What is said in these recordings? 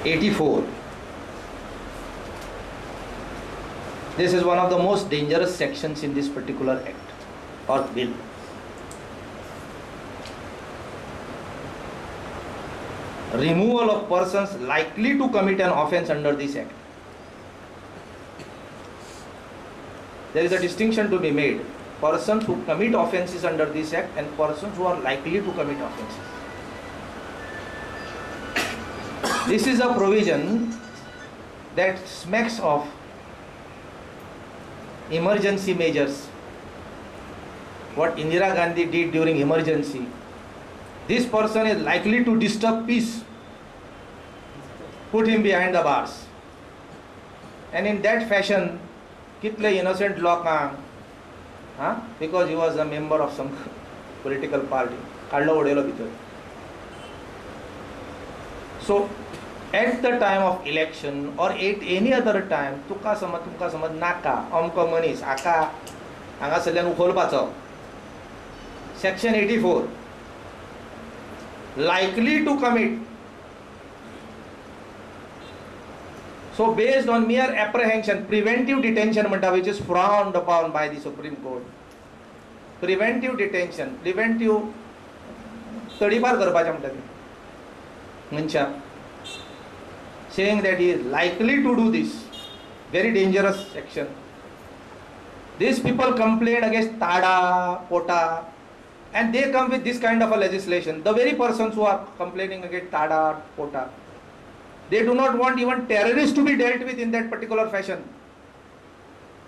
84. This is one of the most dangerous sections in this particular act or bill. Removal of persons likely to commit an offence under this act. There is a distinction to be made. Persons who commit offences under this act and persons who are likely to commit offences. This is a provision that smacks of emergency measures. What Indira Gandhi did during emergency. This person is likely to disturb peace. Put him behind the bars. And in that fashion, kitle innocent lokank, because he was a member of some political party. So, at the time of election or at any other time, तुका समज नाका, अमको मनीस, आका, हांगा सल्ल्यान उखोलपाचो. Section 84. Likely to commit. So based on mere apprehension, preventive detention which is frowned upon by the Supreme Court. Preventive detention, preventive तडीपार करपाचें म्हणटा तें मनशाक, saying that he is likely to do this. Very dangerous section. These people complain against TADA, POTA, and they come with this kind of a legislation. The very persons who are complaining against TADA, POTA, they do not want even terrorists to be dealt with in that particular fashion.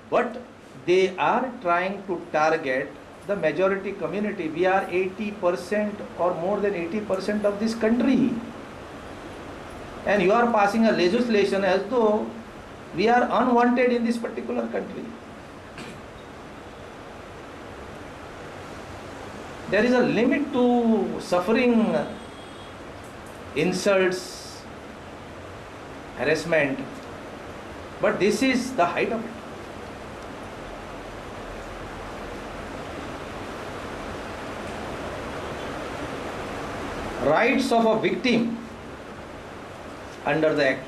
But they are trying to target the majority community. We are 80% or more than 80% of this country. And you are passing a legislation as though we are unwanted in this particular country. There is a limit to suffering insults, harassment, but this is the height of it. Rights of a victim under the act.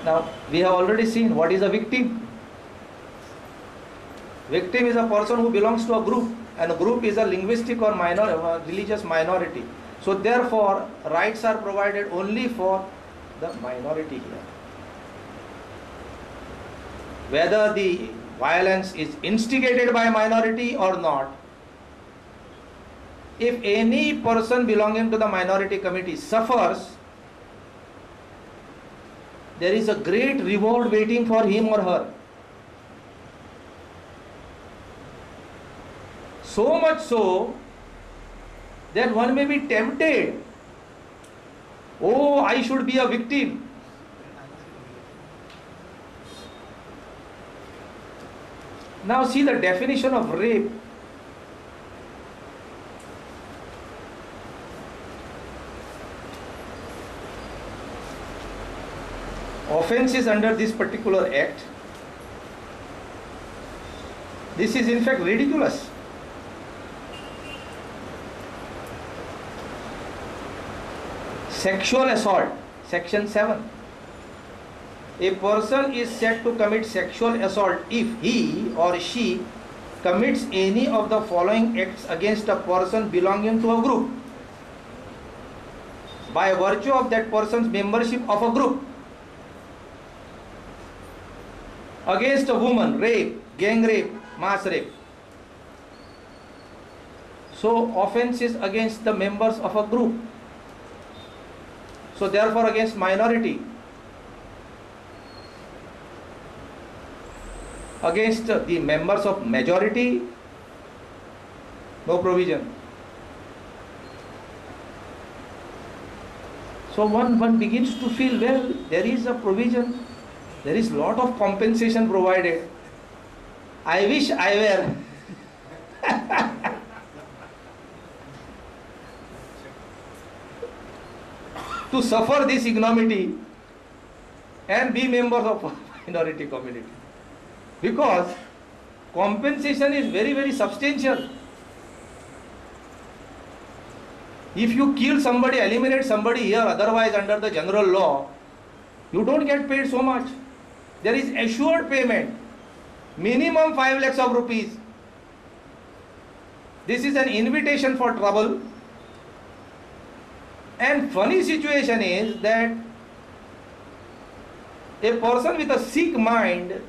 Now, we have already seen what is a victim. Victim is a person who belongs to a group, and a group is a linguistic or religious minority. So therefore, rights are provided only for the minority here. Whether the violence is instigated by a minority or not, if any person belonging to the minority committee suffers, there is a great reward waiting for him or her. So much so that one may be tempted. Oh, I should be a victim. Now see the definition of rape. Offences under this particular act. This is in fact ridiculous. Sexual assault, section 7. A person is said to commit sexual assault if he or she commits any of the following acts against a person belonging to a group by virtue of that person's membership of a group. Against a woman, rape, gang rape, mass rape. So offences against the members of a group. So therefore against minority. Against the members of majority, no provision. So one begins to feel, well, there is a provision, there is lot of compensation provided. I wish I were to suffer this ignominy and be members of a minority community, because compensation is very, very substantial. If you kill somebody, eliminate somebody here, otherwise under the general law, you don't get paid so much. There is assured payment, minimum 5 lakhs of rupees. This is an invitation for trouble. And funny situation is that a person with a sick mind